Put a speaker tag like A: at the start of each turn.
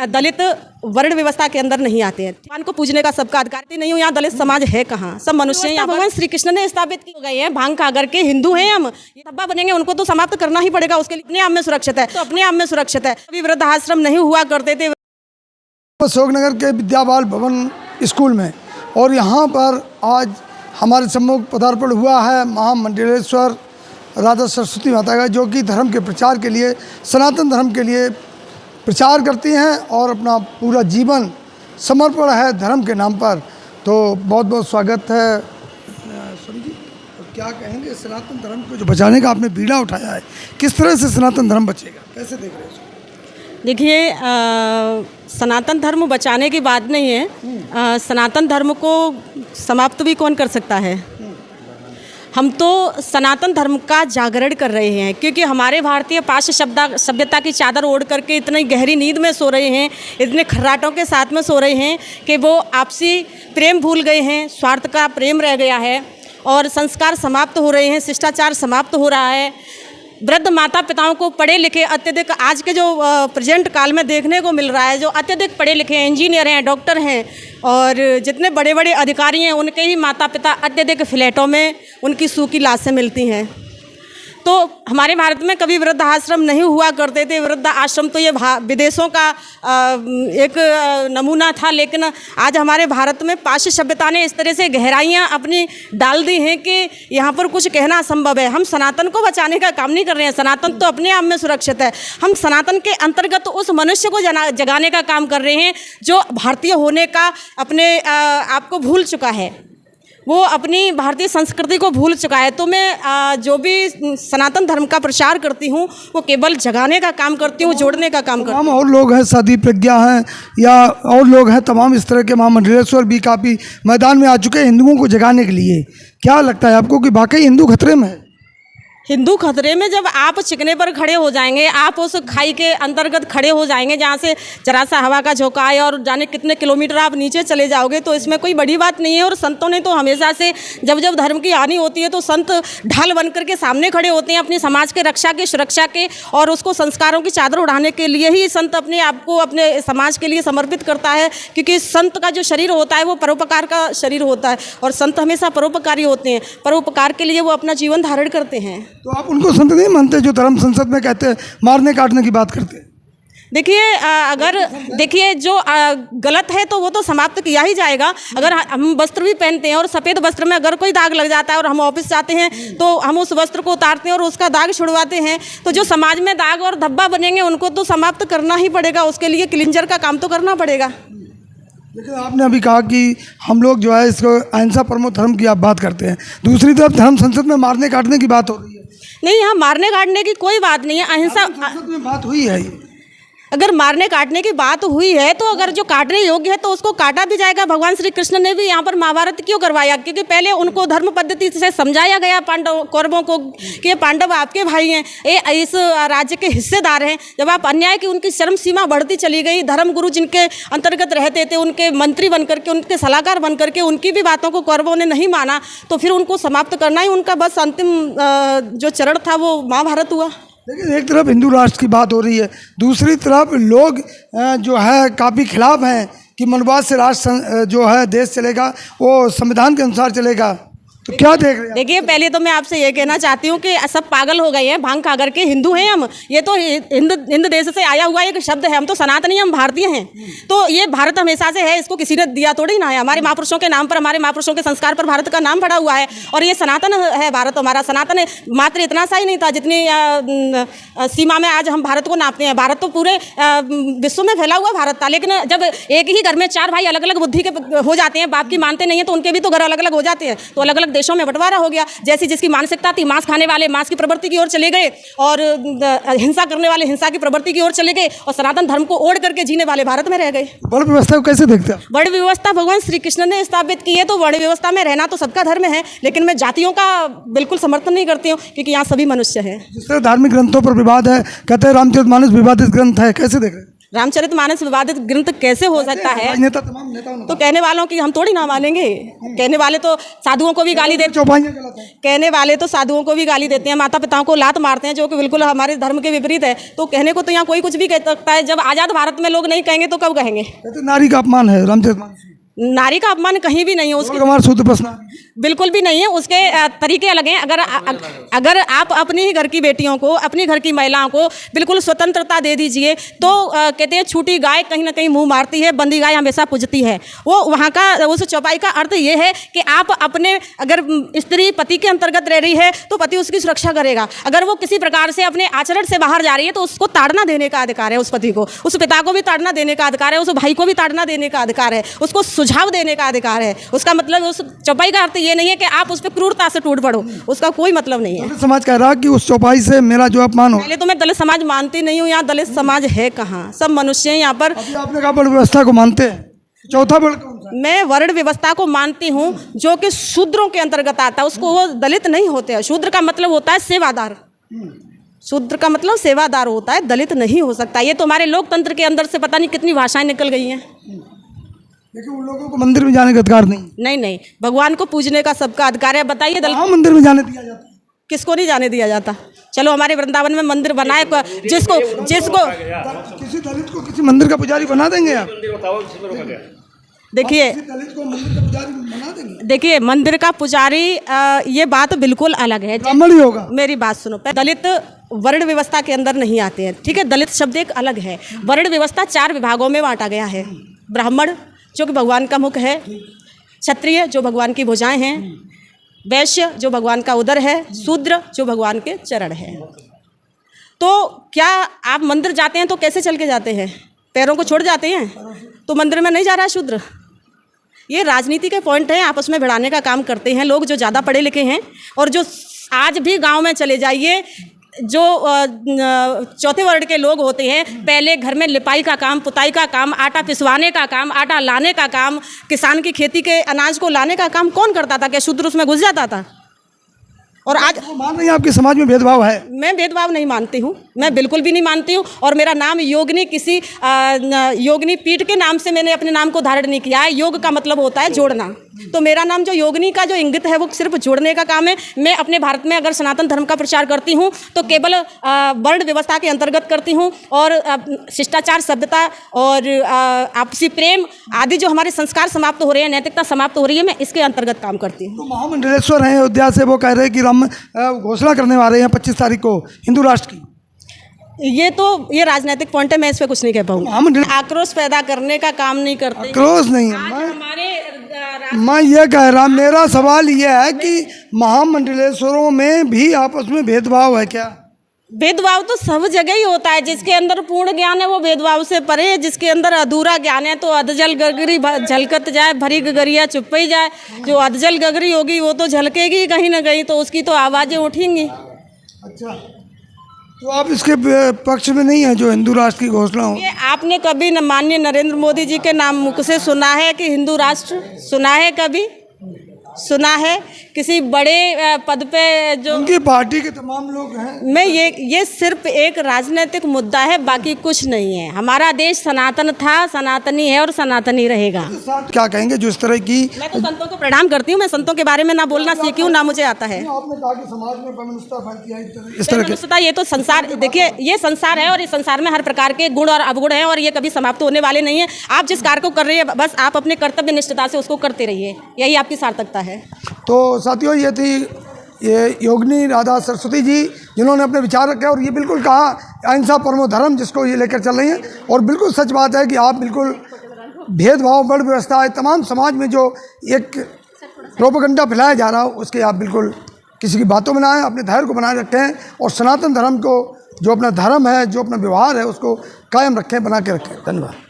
A: दलित वर्ण व्यवस्था के अंदर नहीं आते हैं। भगवान को पूजने का सबका अधिकार नहीं हो। यहाँ दलित समाज है कहाँ? सब मनुष्य हैं। भगवान श्री कृष्ण ने स्थापित हो गए हैं। भांग खा करके हिंदू हैं हम, ये धब्बा बनेंगे, उनको तो समाप्त करना ही पड़ेगा। उसके लिए अपने आप में सुरक्षित है, तो अपने आप में सुरक्षित है। अभी वृद्धाश्रम नहीं हुआ करते थे
B: अशोकनगर के विद्या बाल भवन स्कूल में, और यहाँ पर आज हमारे सम्मुख पदार्पण हुआ है महामंडलेश्वर राधा सरस्वती माता का, जो कि धर्म के प्रचार के लिए, सनातन धर्म के लिए प्रचार करती हैं और अपना पूरा जीवन समर्पण है धर्म के नाम पर। तो बहुत बहुत स्वागत है स्वामी जी। और क्या कहेंगे, सनातन धर्म को जो बचाने का आपने बीड़ा उठाया है, किस तरह से सनातन धर्म बचेगा, कैसे देख रहे हैं इसको?
A: देखिए, सनातन धर्म बचाने की बात नहीं है। सनातन धर्म को समाप्त भी कौन कर सकता है? हम तो सनातन धर्म का जागरण कर रहे हैं, क्योंकि हमारे भारतीय पाश्चात्य सभ्यता की चादर ओढ़ करके इतनी गहरी नींद में सो रहे हैं, इतने खर्राटों के साथ में सो रहे हैं कि वो आपसी प्रेम भूल गए हैं, स्वार्थ का प्रेम रह गया है और संस्कार समाप्त हो रहे हैं, शिष्टाचार समाप्त हो रहा है। वृद्ध माता पिताओं को पढ़े लिखे अत्यधिक आज के जो प्रेजेंट काल में देखने को मिल रहा है, जो अत्यधिक पढ़े लिखे हैं, इंजीनियर हैं, डॉक्टर हैं और जितने बड़े बड़े अधिकारी हैं, उनके ही माता पिता अत्यधिक फ्लैटों में उनकी सूखी लाशें मिलती हैं। तो हमारे भारत में कभी वृद्ध आश्रम नहीं हुआ करते थे। वृद्ध आश्रम तो ये विदेशों का एक नमूना था, लेकिन आज हमारे भारत में पाश्चात्य सभ्यता ने इस तरह से गहराइयाँ अपनी डाल दी हैं कि यहाँ पर कुछ कहना असंभव है। हम सनातन को बचाने का काम नहीं कर रहे हैं, सनातन तो अपने आप में सुरक्षित है। हम सनातन के अंतर्गत उस मनुष्य को जगाने का काम कर रहे हैं जो भारतीय होने का अपने आप को भूल चुका है, वो अपनी भारतीय संस्कृति को भूल चुका है। तो मैं जो भी सनातन धर्म का प्रचार करती हूँ वो केवल जगाने का काम करती हूँ, जोड़ने का काम करती हूँ।
B: और लोग हैं, साधी प्रज्ञा हैं या और लोग हैं, तमाम इस तरह के महामंडलेश्वर भी काफ़ी मैदान में आ चुके हैं हिंदुओं को जगाने के लिए। क्या लगता है आपको कि वाकई हिंदू खतरे में है?
A: हिंदू खतरे में जब आप चिकने पर खड़े हो जाएंगे, आप उस खाई के अंतर्गत खड़े हो जाएंगे जहाँ से जरा सा हवा का झोंका है और जाने कितने किलोमीटर आप नीचे चले जाओगे, तो इसमें कोई बड़ी बात नहीं है। और संतों ने तो हमेशा से जब जब धर्म की हानि होती है तो संत ढाल बन करके सामने खड़े होते हैं अपने समाज के रक्षा के, सुरक्षा के, और उसको संस्कारों की चादर उड़ाने के लिए ही संत अपने आप को अपने समाज के लिए समर्पित करता है। क्योंकि संत का जो शरीर होता है वो परोपकार का शरीर होता है और संत हमेशा परोपकारी होते हैं। परोपकार के लिए वो अपना जीवन धारण करते हैं।
B: तो आप उनको संत नहीं मानते जो धर्म संसद में कहते हैं, मारने काटने की बात करते हैं?
A: देखिए, अगर देखिए जो गलत है तो वो तो समाप्त किया ही जाएगा। अगर हम वस्त्र भी पहनते हैं और सफ़ेद वस्त्र में अगर कोई दाग लग जाता है और हम ऑफिस जाते हैं तो हम उस वस्त्र को उतारते हैं और उसका दाग छुड़वाते हैं, तो जो समाज में दाग और धब्बा बनेंगे उनको तो समाप्त करना ही पड़ेगा। उसके लिए क्लिंजर का काम तो करना पड़ेगा।
B: लेकिन आपने अभी कहा कि हम लोग जो है इसको अहिंसा परमो धर्म की आप बात करते हैं, दूसरी तरफ धर्म संसद में मारने काटने की बात हो रही है।
A: नहीं, यहाँ मारने काटने की कोई बात नहीं है। अहिंसा
B: संसद में बात हुई है।
A: अगर मारने काटने की बात हुई है तो अगर जो काटने योग्य है तो उसको काटा भी जाएगा। भगवान श्री कृष्ण ने भी यहाँ पर महाभारत क्यों करवाया? क्योंकि पहले उनको धर्म पद्धति से समझाया गया पांडव कौरवों को कि ये पांडव आपके भाई हैं, ये इस राज्य के हिस्सेदार हैं। जब आप अन्याय की उनकी चरम सीमा बढ़ती चली गई, धर्म गुरु जिनके अंतर्गत रहते थे उनके मंत्री बन करके, उनके सलाहकार बन करके उनकी भी बातों को कौरवों ने नहीं माना, तो फिर उनको समाप्त करना ही उनका बस अंतिम जो चरण था वो महाभारत हुआ।
B: लेकिन एक तरफ हिंदू राष्ट्र की बात हो रही है, दूसरी तरफ लोग जो है काफ़ी खिलाफ हैं कि मनवाद से राष्ट्र जो है देश चलेगा, वो संविधान के अनुसार चलेगा। तो क्या देख रहे हैं?
A: देखिए, पहले तो मैं आपसे ये कहना चाहती हूँ कि सब पागल हो गए हैं भांग खा करके। हिंदू हैं हम, ये तो हिंद देश से आया हुआ एक शब्द है। हम तो सनातनी, हम भारतीय हैं। तो ये भारत हमेशा से है, इसको किसी ने दिया थोड़ी ना है। हमारे महापुरुषों के नाम पर, हमारे महापुरुषों के संस्कार पर भारत का नाम पड़ा हुआ है और ये सनातन है। भारत हमारा सनातन है। मात्र इतना सा ही नहीं था जितनी सीमा में आज हम भारत को नापते हैं। भारत तो पूरे विश्व में फैला हुआ भारत था, लेकिन जब एक ही घर में चार भाई अलग अलग बुद्धि के हो जाते हैं, बाप की मानते नहीं है, तो उनके भी तो घर अलग अलग हो जाते हैं। तो अलग अलग देशों में बंटवारा हो गया। जैसी जिसकी मानसिकता थी, मांस खाने वाले मांस की प्रवृत्ति की ओर चले गए और हिंसा करने वाले हिंसा की प्रवृत्ति की ओर चले गए और सनातन धर्म को ओढ़ करके जीने वाले भारत में रह गए।
B: वर्ण व्यवस्था को कैसे देखते हैं?
A: वर्ण व्यवस्था भगवान श्री कृष्ण ने स्थापित की है, तो वर्ण व्यवस्था में रहना तो सबका धर्म है, लेकिन मैं जातियों का बिल्कुल समर्थन नहीं करती हूँ, क्योंकि यहाँ सभी मनुष्य हैं।
B: जिस तरह धार्मिक ग्रंथों पर विवाद है, कहते हैं रामचरितमानस विवादित ग्रंथ है, कैसे देख रहे हैं?
A: रामचरितमानस विवादित ग्रंथ कैसे हो सकता है?
B: राजनेता तमाम नेताओं ने
A: तो कहने वालों की हम थोड़ी ना मानेंगे। कहने वाले तो साधुओं को भी गाली देते
B: चौपाइयाँ गलत है।
A: कहने वाले तो साधुओं को भी गाली देते हैं, माता पिताओं को लात मारते हैं, जो कि बिल्कुल हमारे धर्म के विपरीत है। तो कहने को तो यहाँ कोई कुछ भी कह सकता है। जब आज़ाद भारत में लोग नहीं कहेंगे तो कब कहेंगे?
B: कहते नारी का अपमान है रामचरितमानस में।
A: नारी का अपमान कहीं भी नहीं है, उसके
B: हमारे सूत्र प्रश्न
A: बिल्कुल भी नहीं है। उसके तरीके अलग हैं। अगर आप अपनी ही घर की बेटियों को, अपनी घर की महिलाओं को बिल्कुल स्वतंत्रता दे दीजिए तो कहते हैं छूटी गाय कहीं ना कहीं मुंह मारती है, बंदी गाय हमेशा पूजती है। वो वहाँ का उस चौपाई का अर्थ ये है कि आप अपने, अगर स्त्री पति के अंतर्गत रह रही है तो पति उसकी सुरक्षा करेगा। अगर वो किसी प्रकार से अपने आचरण से बाहर जा रही है तो उसको ताड़ना देने का अधिकार है, उस पति को, उस पिता को भी ताड़ना देने का अधिकार है, उस भाई को भी ताड़ना देने का अधिकार है, उसको सुझाव देने का अधिकार है। उसका मतलब उस चौपाई का अर्थ ये नहीं है कि आप उस पर क्रूरता से टूट पड़ो, उसका कोई मतलब नहीं है।
B: दलित समाज कह रहा कि उस चौपाई से मेरा जो अपमान हो।
A: पहले तो मैं दलित समाज मानती नहीं हूँ। यहाँ दलित समाज है कहाँ? सब मनुष्य हैं यहाँ पर।
B: अभी आपने कहा वर्ण व्यवस्था को मानते हैं, चौथा वर्ण कौन सा?
A: मैं वर्ण व्यवस्था को मानती हूँ जो कि शूद्रों के अंतर्गत आता है, उसको वो दलित नहीं होते हैं। शूद्र का मतलब होता है सेवादार, शूद्र का मतलब सेवादार होता है, दलित नहीं हो सकता। ये तो हमारे लोकतंत्र के अंदर से पता नहीं कितनी भाषाएं निकल गई हैं।
B: लेकिन उन लोगों को मंदिर में जाने का अधिकार नहीं।
A: नहीं, भगवान को पूजने का सबका अधिकार है। बताइए दलित
B: मंदिर में जाने दिया जाता है?
A: किसको नहीं जाने दिया जाता? चलो हमारे वृंदावन में मंदिर बनाए, जिसको
B: किसी दलित को किसी मंदिर का पुजारी बना देंगे आप?
A: देखिए,
B: दलित को मंदिर का पुजारी बना देंगे?
A: देखिए मंदिर का पुजारी, ये बात बिल्कुल अलग है।
B: ब्राह्मण ही होगा।
A: मेरी बात सुनो, दलित वर्ण व्यवस्था के अंदर नहीं आते हैं, ठीक है? दलित शब्द एक अलग है। वर्ण व्यवस्था 4 विभागों में बांटा गया है। ब्राह्मण जो कि भगवान का मुख है, क्षत्रिय जो भगवान की भुजाएं हैं, वैश्य जो भगवान का उदर है, शूद्र जो भगवान के चरण है। तो क्या आप मंदिर जाते हैं तो कैसे चल के जाते हैं? पैरों को छोड़ जाते हैं? तो मंदिर में नहीं जा रहा है शूद्र। ये राजनीति के पॉइंट हैं, आपस में भिड़ाने का काम करते हैं लोग जो ज़्यादा पढ़े लिखे हैं। और जो आज भी गांव में चले जाइए, जो चौथे वर्ण के लोग होते हैं, पहले घर में लिपाई का काम, पुताई का काम, आटा पिसवाने का काम, आटा लाने का काम, किसान की खेती के अनाज को लाने का काम कौन करता था? क्या शूद्र उसमें घुस जाता था? और आज
B: मान रही हैं आपके समाज में भेदभाव है?
A: मैं भेदभाव नहीं मानती हूँ, मैं बिल्कुल भी नहीं मानती हूँ। और मेरा नाम योगिनी किसी योगिनी पीठ के नाम से मैंने अपने नाम को धारण नहीं किया है। योग का मतलब होता है जोड़ना। तो मेरा नाम जो योगिनी का जो इंगित है वो सिर्फ जोड़ने का काम है। मैं अपने भारत में अगर सनातन धर्म का प्रचार करती हूँ तो केवल वर्ण व्यवस्था के अंतर्गत करती हूँ। और शिष्टाचार, सभ्यता और आपसी प्रेम आदि जो हमारे संस्कार समाप्त हो रहे हैं, नैतिकता समाप्त हो रही है, मैं इसके अंतर्गत काम करती हूँ।
B: तो महामंडलेश्वर हैं अयोध्या से, वो कह रहे हैं कि राम घोषणा करने वाले हैं 25 तारीख को हिंदू राष्ट्र की।
A: ये राजनीतिक पॉइंट है, मैं इस पर कुछ नहीं कह पाऊंगी। आक्रोश पैदा करने का काम नहीं करते।
B: आक्रोश नहीं है, मैं ये कह रहा, मेरा सवाल ये है कि महामंडलेश्वरों में भी आपस में भेदभाव है क्या?
A: भेदभाव तो सब जगह ही होता है। जिसके अंदर पूर्ण ज्ञान है वो भेदभाव से परे है। जिसके अंदर अधूरा ज्ञान है तो अधजल गगरी झलकत जाए, भरी गगरिया चुप ही जाए। जो अधजल गगरी होगी वो तो झलकेगी कहीं ना कहीं, तो उसकी तो आवाज़ें उठेंगी।
B: अच्छा, तो आप इसके पक्ष में नहीं है जो हिंदू राष्ट्र की घोषणा हो?
A: ये आपने कभी माननीय नरेंद्र मोदी जी के नाम मुख से सुना है कि हिंदू राष्ट्र? सुना है कभी? सुना है? किसी बड़े पद पे जो
B: उनकी पार्टी के तमाम लोग हैं।
A: मैं ये सिर्फ एक राजनीतिक मुद्दा है, बाकी कुछ नहीं है। हमारा देश सनातन था, सनातनी है और सनातनी रहेगा।
B: क्या कहेंगे जो इस तरह की?
A: मैं तो संतों को प्रणाम करती हूँ। मैं संतों के बारे में ना बोलना सीखी हूँ, ना मुझे आता है।
B: आपने कहा कि समाज में वैमनस्यता फैलती है इस तरह
A: वैमनस्यता, ये तो संसार, देखिए ये संसार है और इस संसार में हर प्रकार के गुण और अवगुण हैं और ये कभी समाप्त होने वाले नहीं है। आप जिस कार्य को कर रही है बस आप अपने कर्तव्य निष्ठता से उसको करते रहिए, यही आपकी सार्थकता है।
B: तो साथियों, ये थी योगिनी राधा सरस्वती जी, जिन्होंने अपने विचार रखे और ये बिल्कुल कहा अहिंसा परमो धर्म, जिसको ये लेकर चल रही हैं। और बिल्कुल सच बात है कि आप बिल्कुल भेदभाव, वर्ण व्यवस्था है, तमाम समाज में जो एक प्रोपेगेंडा फैलाया जा रहा है उसके आप बिल्कुल किसी की बातों में ना आए, अपने धैर्य को बनाए रखें और सनातन धर्म को, जो अपना धर्म है, जो अपना व्यवहार है, उसको कायम रखें, बना के रखें। धन्यवाद।